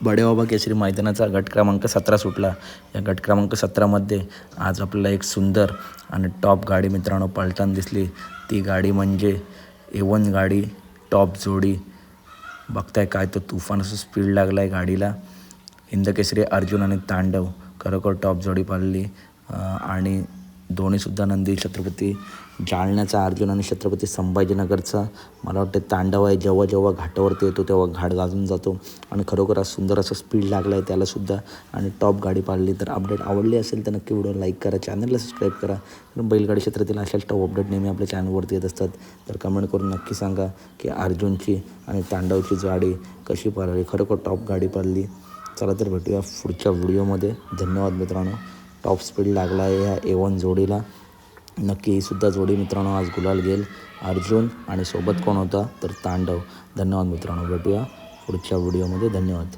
बडेबाबा केसरी मैदानाचा गट क्रमांक 17 सुटला. या गट क्रमांक 17मध्ये आज आपल्याला एक सुंदर आणि टॉप गाडी मित्रांनो पळताना दिसली. ती गाडी म्हणजे A1 गाडी, टॉप जोडी. बघताय काय तो तुफान असं स्पीड लागला आहे गाडीला. हिंदकेसरी अर्जुन आणि तांडव खरोखर टॉप जोडी पाळली. आणि दोन्हीसुद्धा नंदी छत्रपती जालन्याचा अर्जुन आणि छत्रपती संभाजीनगरचा मला वाटतं तांडव आहे. जेव्हा जेव्हा घाटावरती येतो तेव्हा घाट गाजून जातो आणि खरोखर सुंदर असं स्पीड लागला आहे त्यालासुद्धा आणि टॉप गाडी पाळली. तर अपडेट आवडली असेल तर नक्की व्हिडिओ लाईक करा, चॅनलला सबस्क्राईब करा. कारण बैलगाडी क्षेत्रातील अशाच टॉप अपडेट नेहमी आपल्या चॅनलवरती येत असतात. तर कमेंट करून नक्की सांगा की अर्जुनची आणि तांडवची गाडी कशी पाळली. खरोखर टॉप गाडी पाळली. चला तर भेटूया पुढच्या व्हिडिओमध्ये. धन्यवाद मित्रांनो. टॉप स्पीड लागला आहे या A1 जोडीला. नक्की ही सुद्धा जोडी मित्रांनो आज गुलाल घेईल. अर्जुन आणि सोबत कोण होता तर तांडव. धन्यवाद मित्रांनो. भेटूया पुढच्या व्हिडिओमध्ये. धन्यवाद.